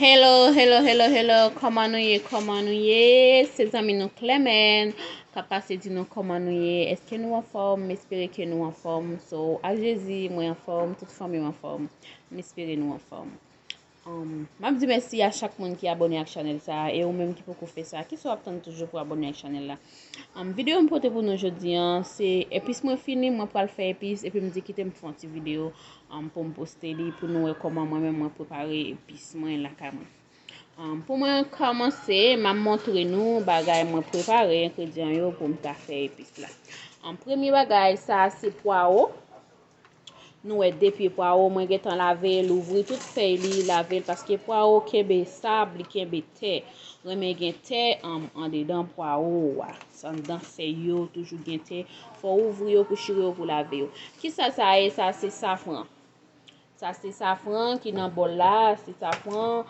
Hello, hello, hello, hello. Comment nous y? C'est amis nous Clement. Capacité de nous comment nous y? Est-ce que nous en forme? M'espérer que nous en forme. So, à Jésus, moi en forme, toute famille en forme. M'espérer nous en forme. Je dis merci à chaque monde qui est abonné à la chaîne ça et ou même qui peut faire ça, qui sont attendre toujours pour abonner à la chaîne là. Vidéo me porter pour nous aujourd'hui, c'est épice moi fini, moi pour le faire épice et puis me dire quitter me faire une petite vidéo pour me poster pour nous comment moi-même moi préparer épice moi là quand pour moi commencer, m'a montrer nous bagay moi préparer ingrédients yo pour me faire épice là. Premier bagay ça c'est poireau. Nous depuis poireau moi getan laver l'ouvrir toute feuille li laver parce que poireau kembe sable kembe terre remen gen terre en dedans poireau sans dedans feuille yo toujours gen terre faut ouvrir yo pour chirer yo pour laver yo qui ça est ça c'est safran qui dans bol là c'est safran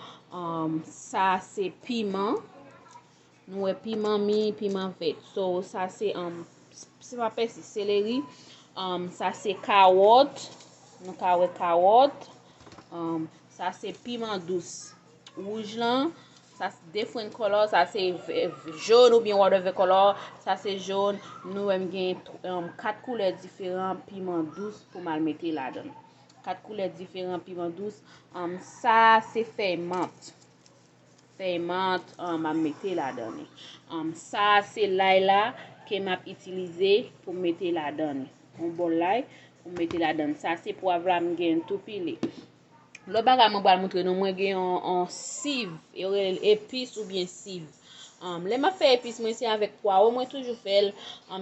ça c'est piment nous piment mi piment vert so ça c'est pas c'est céleri ça c'est carotte nous carotte ça c'est piment douce rouge là ça c'est different color ça c'est jaune ou bien whatever color ça c'est jaune nous aime gain quatre couleurs différentes piment douce pour mal mettre là-dedans quatre couleurs différentes piment douce ça c'est feuille menthe m'a mettre là-dedans ça c'est l'ail là que m'a utilisé pour mettre là-dedans un bon l'ail pour mettre là-dedans ça c'est poivre là m'gain tout pilé le bagage moi va montrer nous moi gain en cive épice ou bien cive les m'a fait épice moi c'est avec poireau moi toujours fait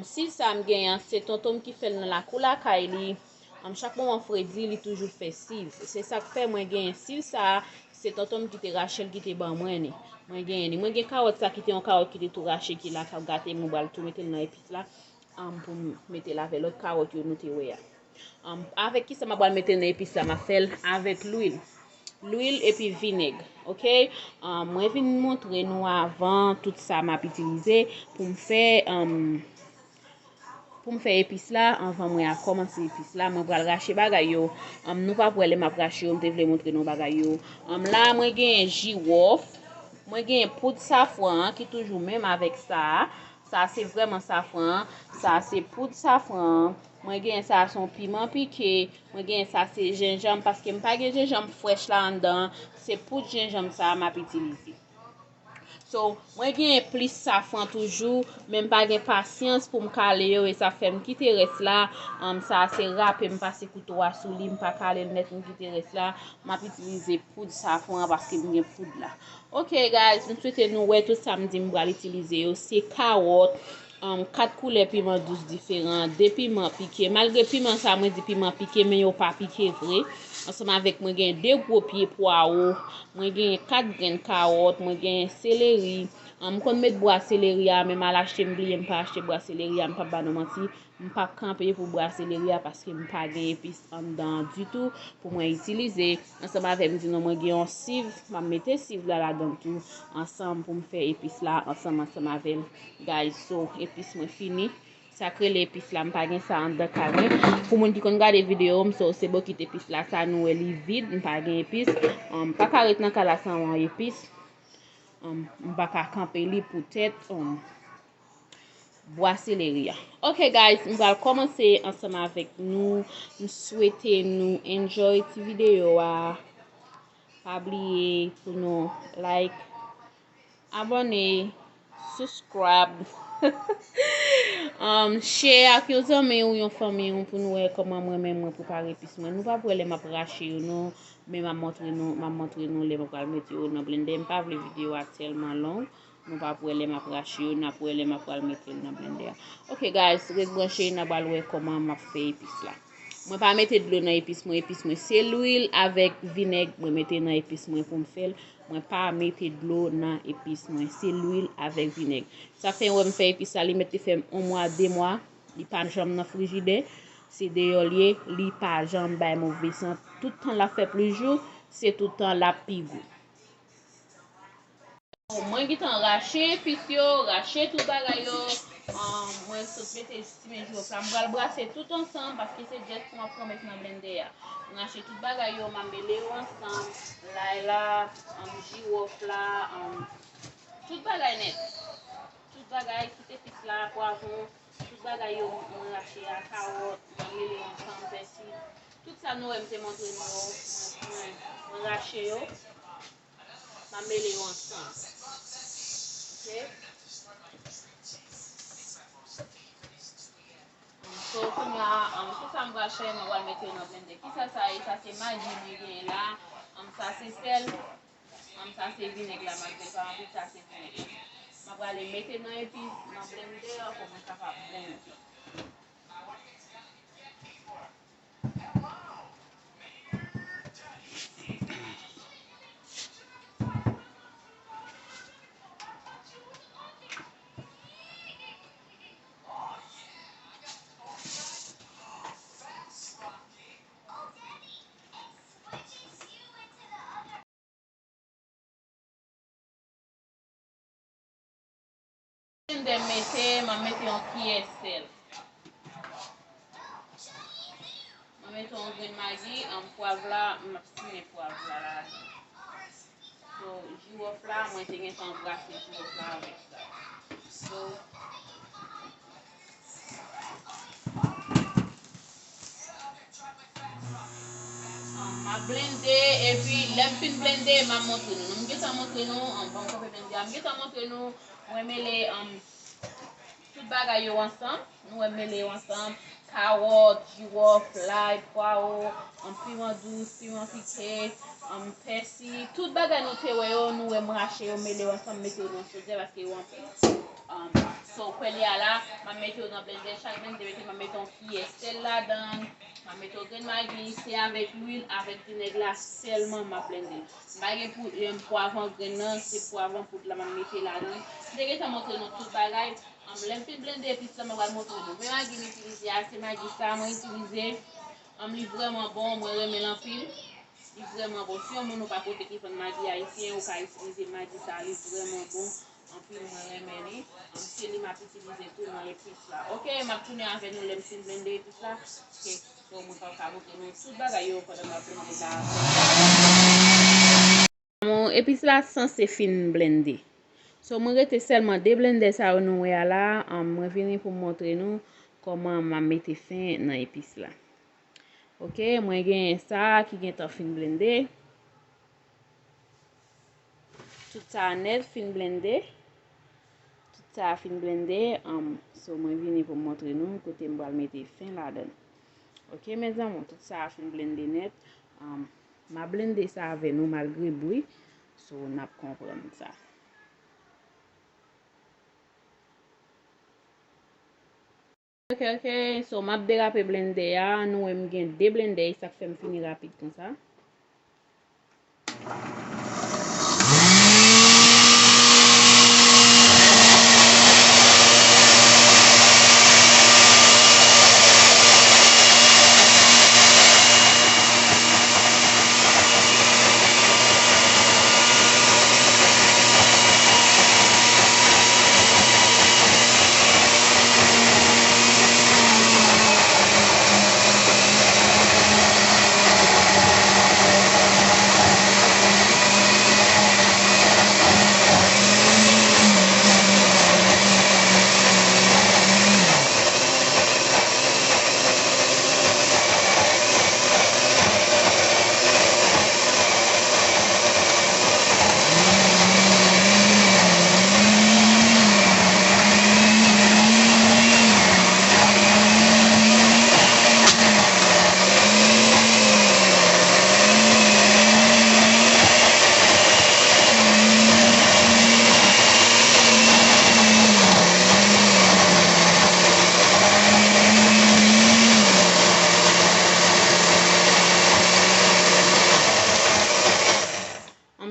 si ça me gain c'est tonton qui fait dans la coula kaili chaque moment Freddy il toujours fait cive c'est ça que fait moi gain cive ça c'est tonton qui te Rachel qui te ban moi gain carotte ça qui te en carotte qui te tout raché qui là ka gâter mon bal tout mettre dans épice là pour mettre la avec l'autre carotte nous te ouais avec qui ça m'a mettre dans épice là m'a fait avec l'huile et puis vinaigre OK moi viens montrer nous avant tout ça m'a utilisé pour me faire épice là avant moi à commencer épice là moi va racher bagay yo nous pas pour aller m'a racher on te vle montrer nous bagay yo là moi gen jirof moi gen poudre safran qui toujours même avec ça c'est vraiment safran ça c'est poudre safran moi gen ça son piment piqué moi gen ça c'est gingembre parce que m'pas gen gingembre fraîche là dedans c'est poudre gingembre ça m'a utilisé so moi gen plus safran toujours même pas gen patience pour me caler yo et ça fait me quitter reste là ça c'est râpé me passer couteau à sous li me pas caler net me quitter reste là m'a utiliser poudre safran parce que me gen poudre là OK guys nous souhaitons nous ouais tout samedi me va utiliser c'est carotte quatre couleurs piment douce différents des piments piqués malgré piment ça moi dit piment piqué mais yo pas piqué vrai ensemble avec moi gain deux gros pieds poireau moi gain quatre graines carotte moi gain céleri kon mettre bois céleri a même à l'acheter m'oublier pas acheter bois céleri a pas ba non menti pas camper pour bois céleri parce que pas gain épice en dedans du tout pour moi utiliser ensemble avec me dit non moi gain un cive m'a mettre cive là dedans tout ensemble pour me faire épice là ensemble avec guys so épice moi fini ça crée l'épice là m'pas gen ça en dedans carré pour moun qui kon regarder vidéo so c'est beau qui épice là ça nous est vide m'pas gen épice pas carré dans cala sans épice m'pas ka camper li pour tête bois céleri. OK guys, nous allons commencer ensemble avec nous souhaiter nous enjoy cette vidéo pas oublier pour nous like abonner subscribe share ak yo zame ou yon famille pour nous comment moi même préparer épice moi nous pas pour les m'a racher non mais m'a montrer nous les m'a mettre dans blender pas les vidéo tellement long nous pas pour les m'a racher n'a pour les m'a mettre dans blender OK guys reste branché n'a pas voir comment m'a fait épice là moi pas mettre de l'eau dans épice moi c'est l'huile avec vinaigre moi mettre dans épice moi pour me faire moi pas mettre de l'eau dans épice moi c'est l'huile avec vinaigre ça fait on me fait épice ça li mettre fait 1 mois 2 mois li pas jamais dans frigidaire c'est dehors li pas jamais ba mauvais sang tout le temps la fait plus jour c'est tout le temps la pigou moi qui t'en racher puis yo racher tout bagay yo Mwen sot mette stime jwop la. Mwen brase tout ensemble parce que c'est juste pour m'apprendre mettre dans blender ya. Mwen achete tout bagay yo, m'a mêlé yo ensemble. La, jwop la, tout bagay net. Tout bagay, tout épice la, poivron, tout bagay yo, mwen rache ya, carotte, m'a mêlé ensemble, persil. Tout ça nous aime te montrer nous. Mwen rache yo, m'a mêlé yo ensemble. Ok? So, tout ça m'a rache, m'a mettre dans blender. Qui ça ça? Ça c'est magie mwen là. Ça c'est sel. Ça c'est vinaigre là, m'a fait pas envie, ça c'est vinaigre. M'a aller mettre dans épice dans blender pour moi capable blender. M'a mettre en cuillère sel. M'a mettre en grain de magie, en poivre là, m'a fumé poivre là. So, jwop là, moi j'ai un brasser jwop là avec ça. So, m'a blender et puis l'aime fin blender m'a montré nous. M'geta montré nous, on va encore blender. M'geta montré nous, moi mêler tout bagay yo ensemble, nous mêler ensemble. Carotte, jwop, l'ail, poireau, piment douce, piment piqué, persil, tout bagay nou te yo, nous rache yo mêler ensemble, mettre dans chaudière parce que yo en plus. So kweli a la, ma mette yo dans blender, chaque blender mette ma mette en cuillère sel là-dedans, ma mette au grain de magie, c'est avec l'huile, avec vinaigre là, seulement ma blender. Bagay pour un poivron grain, c'est poivron pour la ma mette là-dedans. Dès que ça montre nous tout bagay, l'aime fin blender puis ça m'a va montrer nous. Mais magie m'utiliser, c'est magie ça m'a utilisé, li vraiment bon, moi remet l'empile. Il est vraiment bon. Si on n'a pas côté qui fait magie haïtien, on peut utiliser magie ça, il est vraiment bon. En plus, on remet si on m'a utilisé tout dans l'épice là. Ok, m'a tourné avec nous les petits blender tout ça. Ok, donc on va faire tout bagay yo pendant ma blender là. Mon épice là censé fin blender. So moi rete seulement déblender ça nous là, moi venir pour montrer nous comment m'a mettre fin dans épice là. Ok, moi gen ça qui gen tan fin blender. Tout ça net fin blender. Tout ça fin blender. So moi venir pour montrer nous côté m'va mettre fin là-dedans. Ok mes amis, tout ça fin blender net. Ma blender ça avec nous malgré bruit. So n'a comprendre ça. Ok, so m'a déraper blender ya, nous aime gen deux blender, ça fait me finir rapide comme ça.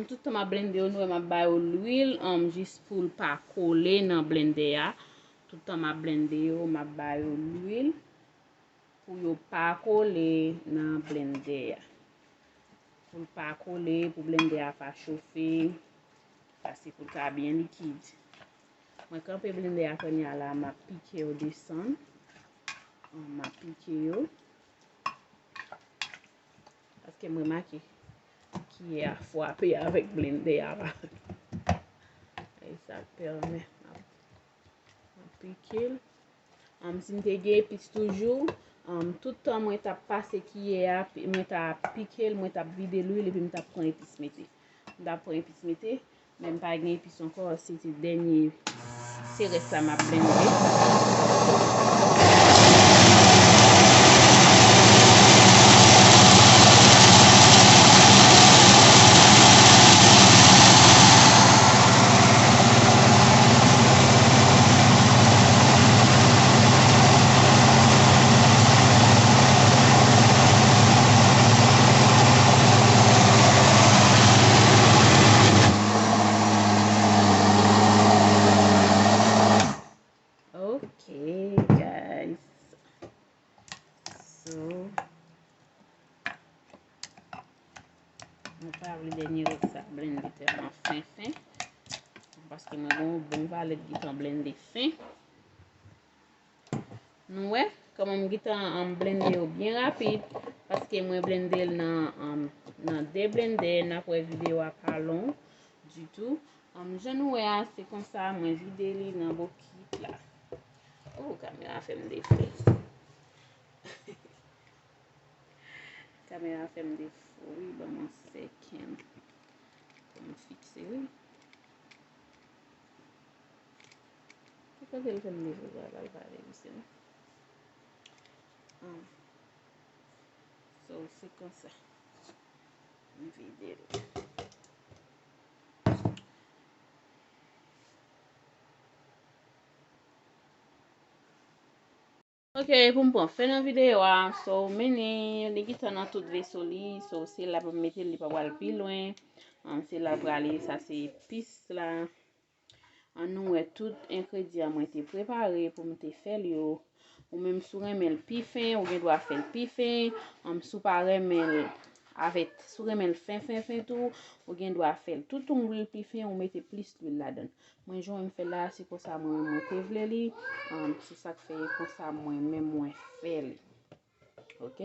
Tout ma blender yo nou ma bay l'huile juste pour pas coller dans blender ya. Tout ma blender yo ma bay l'huile pour yo pas coller dans blender ya. Pour pas coller pour blender ya pas chauffer parce que pour ça bien liquide. Mwen kampe blender a konya la, ma pike yo desan. Ma pike yo. Paske mwen maki ki a fwape avec blender a. E sa permet ma pike. Si mte gen epis toujou, toutan mwen tap pase ki a, mwen tap pike, mwen tap vide l'huile, epi mwen tap pran epis mette. Mwen tap pran epis mette, men pa gen epis ankon, se te denye, se res sa ma blende. Okay, guys. So, mwen pa vle denye res sa blende telman fin. Paske mwen bon valet gitan blende fin. Nou we, koman mwen gitan blende yo bien rapide. Paske mwen blende nan deblender, nan pou video a pa long du tout. Jan nou we a, se kon sa mwen vide li nan bokit la. Oh, kamera fèm defle. Kamera fèm defle. Oui, ba mwen seken. Mwen fikse, oui. Kiko zel fèm defle, la vade mwen. So, se kon sa. Mwen vide li. Ok, pou mpon fè nan videyo a, so meni, li gitan nan tout veso li, so se la pou mette li pa wal pi lwen, se la brale, sa se pis la, an nou e tout ingredient mwen te prepare pou mte fè li yo, ou menm sou remel pi fin, ou gen dwa fè pi fin, sou pa remel avet, sou remel fin tou, ou gen dwa fè tout ongl pi fin, ou mette plis l'huile la den. Mwen joun mwen fè la, se kon sa mwen te vle li, se sa fè kon sa mwen fè li. Ok?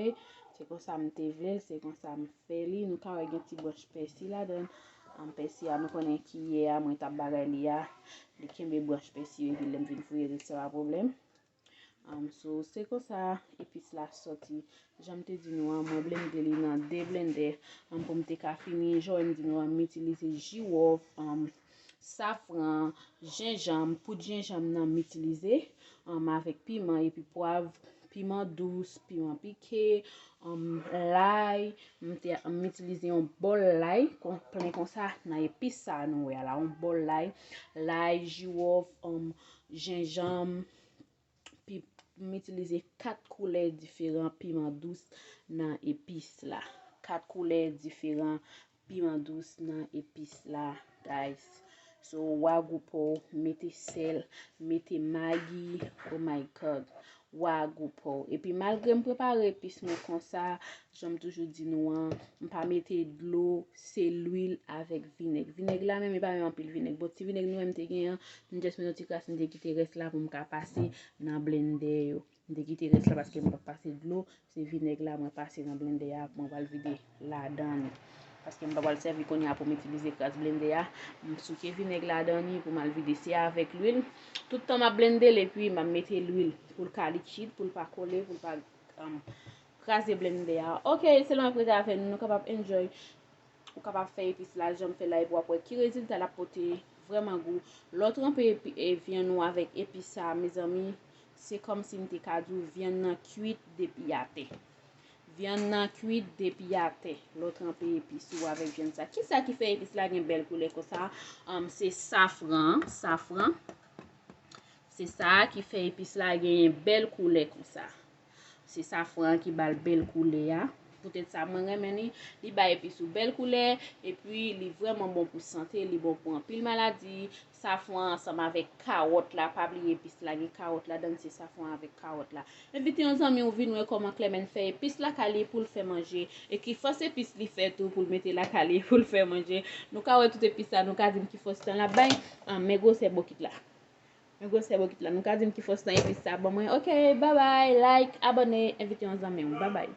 Se kon sa mwen te vle, se kon sa mwen fè li, nou ka wè gen ti broche persi la den. Persi a nou konen ki ye a, mwen tap bagay li a, li kenbe broche persi yo, lem vin fouye de se wa problem. So, se kon sa, epis la soti. Jam te di nou an, mwen blende li nan deblender. Pou mte ka fini, joun di nou an, m'utilize jiwof, safran, ginjam, poud ginjam nan m'utilize. Avèk piment, epi poivre, piment douce, piment piqué, l'ail, m'utilize yon bol l'ail, plen kon sa, nan epis sa nou ya la, yon bol l'ail, jiwof, ginjam, m'utilize 4 couleurs différents piment douce nan epis la. 4 couleurs différents piment douce nan epis la, guys. So, wagoupo, mette sel, mette Maggi, oh my god, wagoupo. E pi malgre m prepare epis nou kon sa, jom toujou di nou an, m pa mette d'lo, se l'huile avek vineg. Vineg la men, m pa men anpil vineg. Bot si vineg nou m te gen, m jes men oti kras m de kite res la pou m ka pase nan blender yo. M de kite res la paske m pa pase d'lo, se vineg la m pase nan blender ya, m val vide la dan. Paske m pa wal servi kon ya pou m utilize kras blender ya, m souke vineg la dani pou mal vide se avek l'huile. Toutan ma blende le puis ma mette l'huile pou l'ka liquide, pou l'pa kole, pou l'pa krase blender ya. Ok, selon apre ta fè, nou kapap enjoy, ou kapap fè epis la, jom fè la epwa pou ki rezultat la pote vreman gou. L'autre an pe vyen nou avek epis sa, mes ami, se kom si mte kadou vyen nan kuit depi yate. Vyen nan kuit depi yate. L'autre an pe epis ou avek vyen sa. Ki sa ki fè epis la gen bel koule ko sa? Se safran. Se sa ki fè epis la gen bel koule kon sa. Se safran ki bal bel koule ya. Poutet sa mwen remeni, li ba epis ou bel koule, e puis li vreman bon pou sante, li bon pou anpil maladi. Safran ansam avek karot la, pabli epis la gen karot la, dan se safran avek karot la. Evite yon zami ou vi nou e koman Clement fè epis la kali pou l'fè manje, e ki fos epis li fè tou pou l'mete la kali pou l'fè manje. Nou ka wè tout epis la, nou ka dim ki fos tan la bay, me go se bokit la. Un gros sebo kit la. Nou ka dim ki fos tan epis sa. Bon mwen, ok, bye bye, like, abone, invite yon zanmen. Bye bye.